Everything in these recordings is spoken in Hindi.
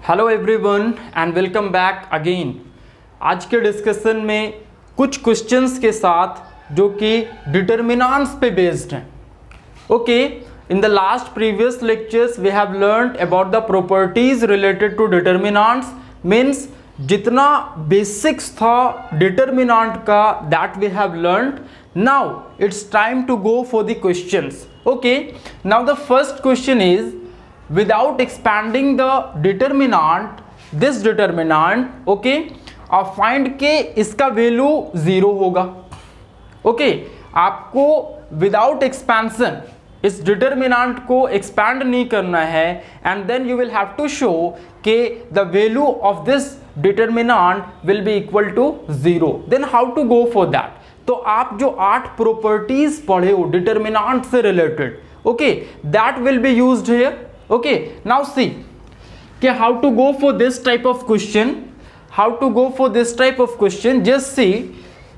Hello everyone and welcome back again. आज के डिस्कशन में कुछ क्वेश्चंस के साथ जो कि डिटर्मिनेंट्स पे बेस्ड हैं। Okay, in the last previous lectures we have learned about the properties related to determinants, means जितना बेसिक्स था डिटर्मिनेंट का that we have learned. Now it's time to go for the questions. Okay, now the first question is without expanding the determinant, this determinant, okay, find के इसका वैल्यू 0 होगा। ओके, आपको विदाउट एक्सपेंशन इस डिटर्मिनेंट को एक्सपैंड नहीं करना है and then you will have to show के the value of this determinant will be equal to 0। Then how to go for that? तो आप जो 8 प्रॉपर्टीज पढ़े हो डिटर्मिनेंट से related, okay, that will be used here. Okay, now see how to go for this type of question. How to go for this type of question? Just see,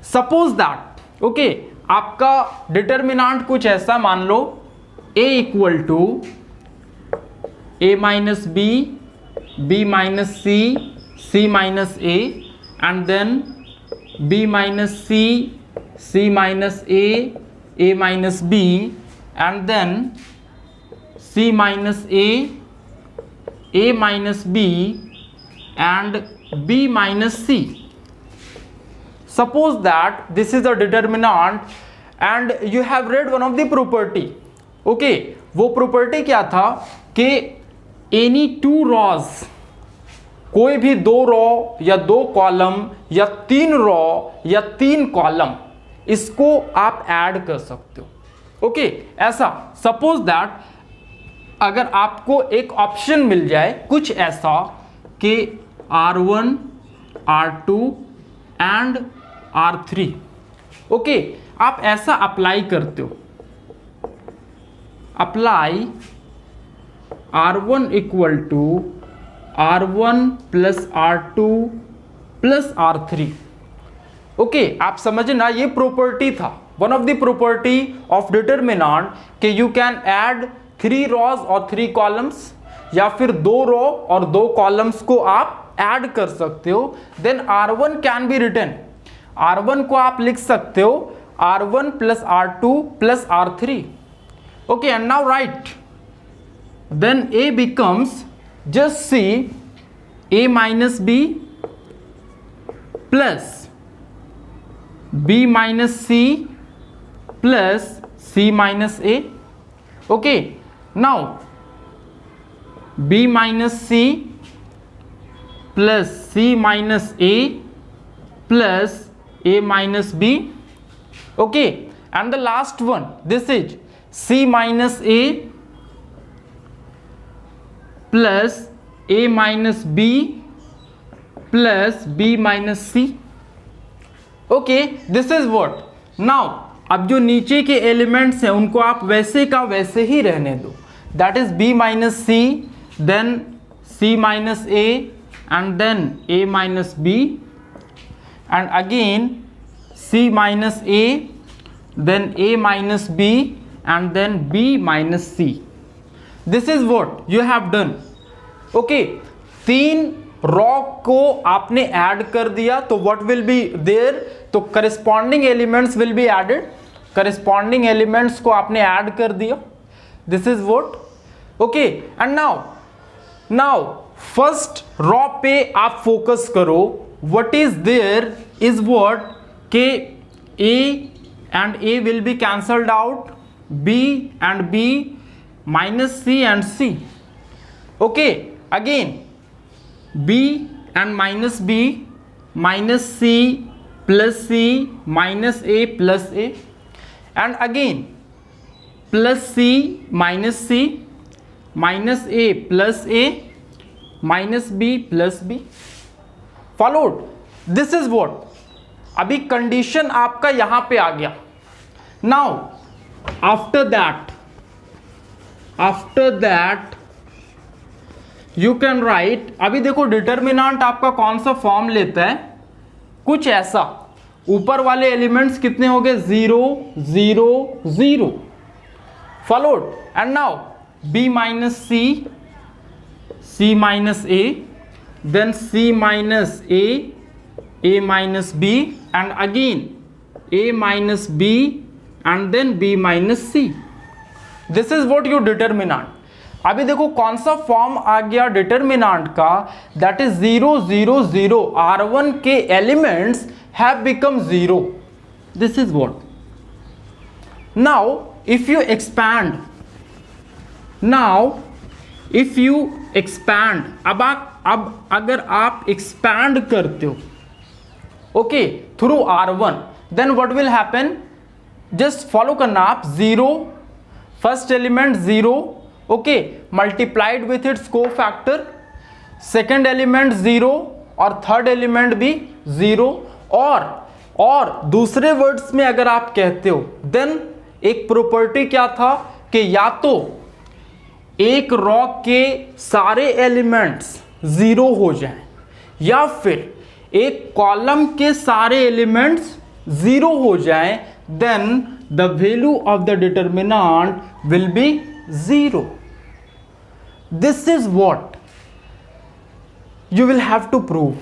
suppose that, okay, आपका डिटर्मिनेंट कुछ ऐसा मान लो a equal to a minus b, b minus c, c minus a, and then b minus c, c minus a minus b, and then C minus A minus B, and B minus C. Suppose that this is a determinant and you have read one of the property. Okay, वो property क्या था कि any two rows, कोई भी 2 रो या 2 कॉलम या 3 रो या 3 कॉलम, इसको आप ऐड कर सकते हो। ओके, ऐसा सपोज दैट अगर आपको एक ऑप्शन मिल जाए कुछ ऐसा कि R1, R2 and R3, okay, आप ऐसा अप्लाई करते हो, apply R1 equal to R1 plus R2 plus R3। Okay, आप समझना ये प्रॉपर्टी था, one of the property of determinant कि यू कैन ऐड 3 रॉज और 3 कॉलम्स, या फिर 2 रो और 2 कॉलम्स को आप ऐड कर सकते हो। Then R1 can be written, R1 को आप लिख सकते हो R1 plus R2 plus R3। Okay, and now right, then A becomes just c A minus b plus B minus c plus C minus A। Okay, now B minus C plus C minus A plus A minus B. Okay, and the last one, this is C minus A plus A minus B plus B minus C. Okay, this is what now. अब जो नीचे के एलिमेंट्स हैं उनको आप वैसे का वैसे ही रहने दो, that is B minus c, then C minus A, and then A minus B, and again C minus A, then A minus B, and then B minus C। This is what you have done. Okay, 3 row को आपने ऐड कर दिया, तो व्हाट विल बी देयर, तो corresponding elements will be added, corresponding elements को आपने ऐड कर दिया। This is what. Okay, and now first row पे आप फोकस करो, what is there is what के A and A will be cancelled out, B and B minus C and C। Okay, again B and minus B minus C plus C minus A plus A, and again plus C minus C minus A plus A minus B plus B followed. This is what, अभी कंडीशन आपका यहां पे आ गया। Now after that you can write, अभी देखो डिटर्मिनेंट आपका कौन सा फॉर्म लेता है, कुछ ऐसा, ऊपर वाले एलिमेंट्स कितने हो गए 0 0 0 followed, and now B minus C, C minus A, then C minus A minus B, and again A minus B, and then B minus C. This is what your determinant. अभी देखो कौन सा फॉर्म आ गया डिटर्मिनांट का, दैट इज 0 0 0. R1 के elements have become 0. This is what. Now if you expand, अब अगर आप एक्सपैंड करते हो okay through R1, then what will happen, just follow करना आप. 0 first element 0, okay, multiplied with its cofactor, second element 0 और थर्ड एलिमेंट भी 0. और दूसरे वर्ड्स में अगर आप कहते हो, देन एक प्रॉपर्टी क्या था कि या तो एक रॉ के सारे एलिमेंट्स 0 हो जाएं, या फिर एक कॉलम के सारे एलिमेंट्स 0 हो जाएं, then the value of the determinant will be 0. This is what you will have to prove.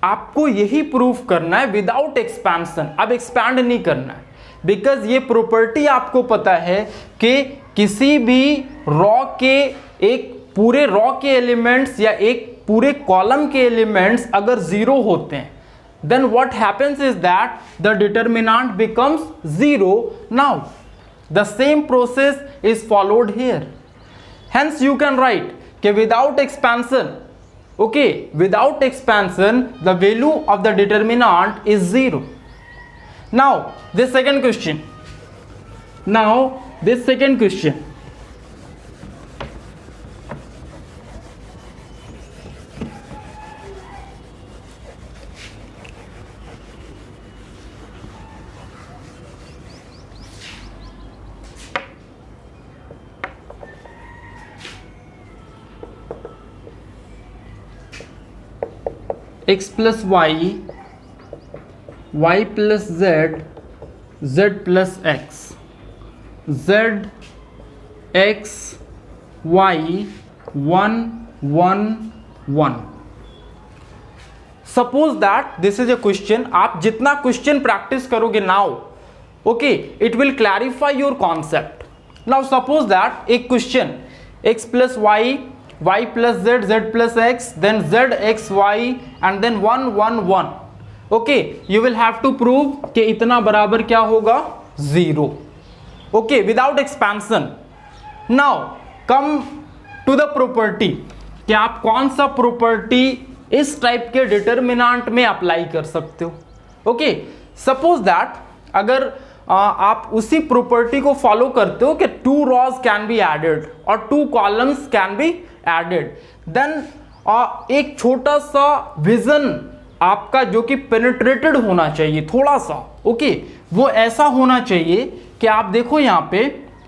आपको यही प्रूव करना है विदाउट एक्सपेंशन. अब एक्सपैंड नहीं करना है, बिकॉज ये प्रॉपर्टी आपको पता है कि किसी भी रॉ के, एक पूरे रॉ के एलिमेंट्स या एक पूरे कॉलम के एलिमेंट्स अगर 0 होते हैं, then what happens is that the determinant becomes 0. Now the same process is followed here. Hence you can write कि without expansion, okay, without expansion the value of the determinant is 0. Now this second question, x plus y, y plus z, z plus x, z x y 1 1 1. Suppose that this is a question. आप जितना क्वेश्चन प्रैक्टिस करोगे now, okay, it will clarify your concept. Now suppose that एक question x plus y plus z, z plus x, then z x y and then 1 1 1. okay, you will have to prove कि इतना बराबर क्या होगा 0. okay, without expansion. now come to the property कि आप कौन सा प्रॉपर्टी इस टाइप के डिटर्मिनेंट में अप्लाई कर सकते हो. ओके, सपोज दैट अगर आप उसी प्रॉपर्टी को फॉलो करते हो कि 2 रॉज कैन बी एडेड और 2 columns can be added, then एक छोटा सा विजन आपका जो कि पेनिट्रेटेड होना चाहिए थोड़ा सा. ओके, वो ऐसा होना चाहिए कि आप देखो यहाँ पे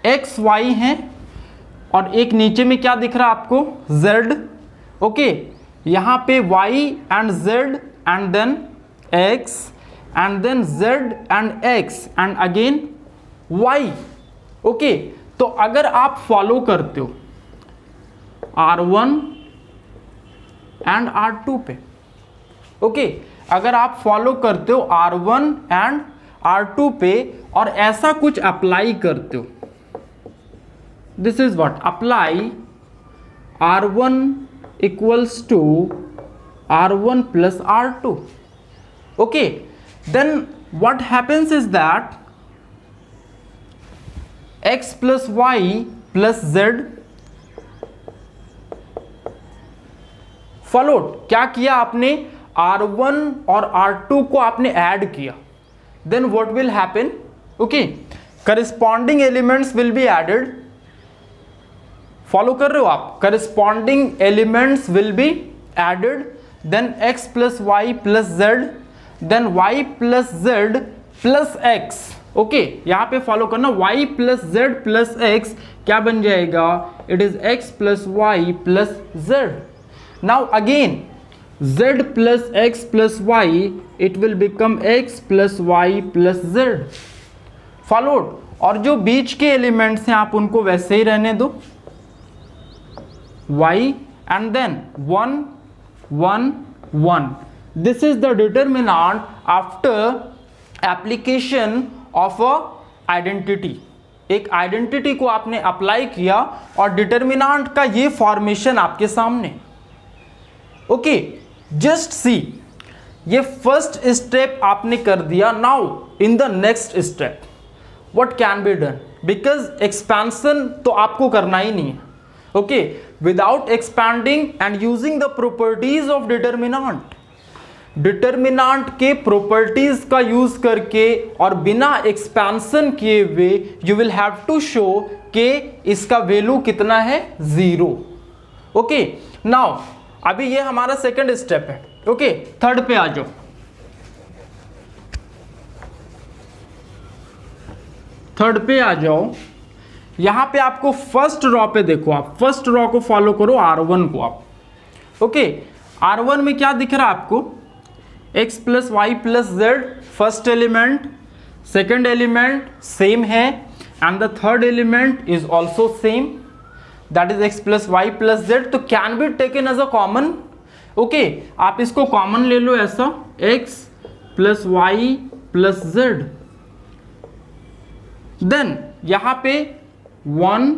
एक्स वाई हैं और एक नीचे में क्या दिख रहा है आपको z. ओके, यहाँ पे y and z and then x and then z and x and again y. Okay, तो अगर आप फॉलो करते हो R1 एंड R2 पे, ओके, अगर आप फॉलो करते हो R1 एंड R2 पे और ऐसा कुछ अप्लाई करते हो, this is what apply R1 equals to R1 plus R2. Okay, then what happens is that x plus y plus z followed. क्या किया आपने, R1 और R2 को आपने ऐड किया, then what will happen, okay, corresponding elements will be added. Follow कर रहे हो आप, corresponding elements will be added, then x plus Y plus Z, then y plus z plus x. Okay, यहां पे फॉलो करना, y plus z plus x क्या बन जाएगा, it is x plus Y plus z. Now again z plus x plus y, it will become x plus Y plus Z. Followed. और जो बीच के एलिमेंट्स हैं आप उनको वैसे ही रहने दो, y and then 1 1 1. This is the determinant after application of a identity. एक आइडेंटिटी को आपने अप्लाई किया और डिटर्मिनांट का ये फॉर्मेशन आपके सामने. ओके, जस्ट सी, ये फर्स्ट स्टेप आपने कर दिया. Now in the next step what can be done, because expansion तो आपको करना ही नहीं है. Okay, without expanding and using the properties of determinant, determinant के प्रॉपर्टीज का यूज करके और बिना एक्सपेंशन किए हुए you will have to show कि इसका वैल्यू कितना है, 0. ओके, नाउ अभी ये हमारा सेकंड स्टेप है. ओके, थर्ड पे आ जाओ. थर्ड पे आ जाओ. यहां पे आपको फर्स्ट रॉ पे देखो, आप फर्स्ट रॉ को फॉलो करो, R1 को आप. ओके, R1 में क्या दिख रहा है आपको, x plus Y plus Z first element, second element same है and the third element is also same, that is x plus Y plus Z. तो can be taken as a common. Okay, आप इसको कॉमन ले लो ऐसा, x plus Y plus Z. Then यहां पे 1,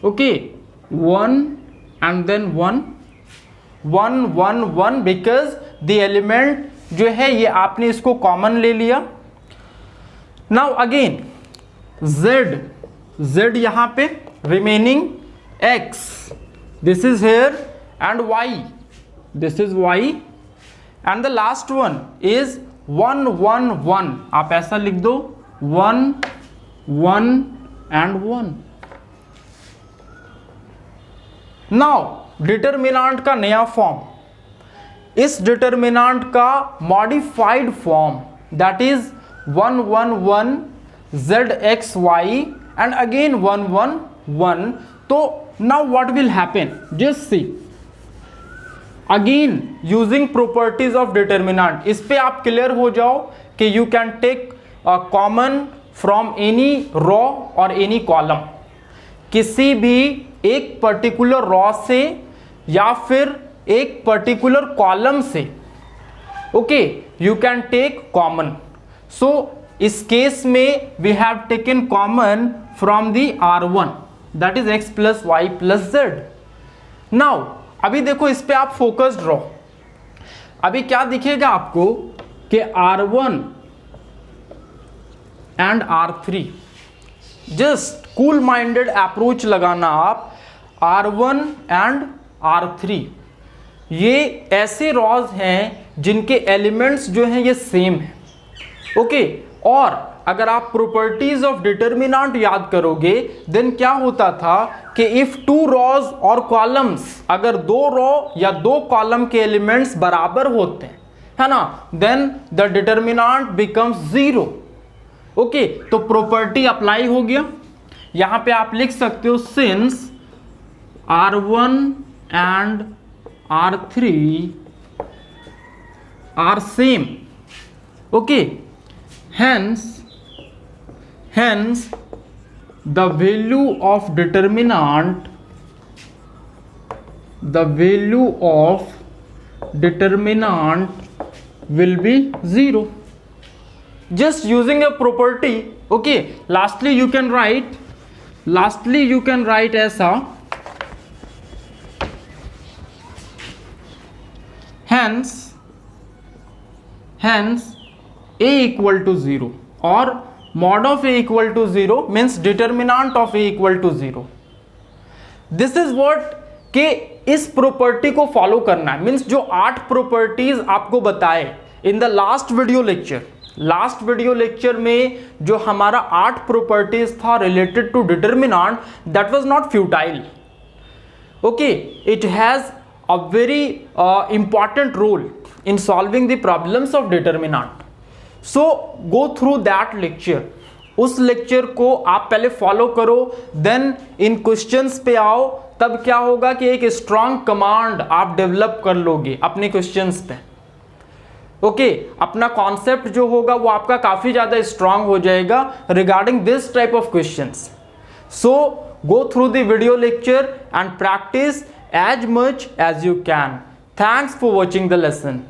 okay, 1 and then 1 1 1 1, because the element जो है ये आपने इसको कॉमन ले लिया. नाउ अगेन z यहां पे remaining x, this is here and y, this is y and the last one is 1 1 1. आप ऐसा लिख दो, 1 1 एंड 1. नाउ डिटर्मिनांट का नया फॉर्म, इस डिटर्मिनांट का modified form, that is 1 1 1 zxy and again 1 1 1. तो now what will happen, just see, again using properties of determinant. इस पे आप क्लियर हो जाओ कि you can take a common from any row और एनी कॉलम. किसी भी एक पर्टिकुलर रॉ से या फिर एक पर्टिकुलर कॉलम से, okay, you can take common. So इस केस में we have taken common from the R1, that is x plus Y plus z. Now अभी देखो इस पे आप फोकस्ड रहो. अभी क्या दिखेगा आपको कि R1 and R3, just cool minded approach लगाना आप. R1 एंड R3 ये ऐसे रॉज हैं जिनके एलिमेंट्स जो हैं ये सेम है. ओके, और अगर आप प्रॉपर्टीज ऑफ डिटर्मिनांट याद करोगे देन क्या होता था कि इफ 2 रॉज और कॉलम्स, अगर 2 रॉ या 2 कॉलम के एलिमेंट्स बराबर होते हैं, है ना, then the determinant becomes 0. Okay, तो प्रॉपर्टी अप्लाई हो गया. यहां पे आप लिख सकते हो since R1 and R3 are same. Okay, hence the value of determinant will be 0 just using a property. Okay, lastly you can write as a hence a equal to 0 or mod of a equal to 0 means determinant of a equal to 0. This is what कि इस प्रॉपर्टी को फॉलो करना है. मीन्स जो 8 प्रॉपर्टीज आपको बताए in the last video lecture में, जो हमारा 8 प्रॉपर्टीज था related to determinant, that was not futile. Okay, it has a very important role in solving the problems of determinant. So go through that lecture. उस लेक्चर को आप पहले फॉलो करो, देन इन क्वेश्चंस पे आओ. तब क्या होगा कि एक स्ट्रॉन्ग कमांड आप डेवलप कर लोगे अपने क्वेश्चंस पे. ओके, अपना कॉन्सेप्ट जो होगा वो आपका काफी ज्यादा स्ट्रॉन्ग हो जाएगा regarding this type of questions. So go through the video lecture and practice as much as you can. Thanks for watching the lesson.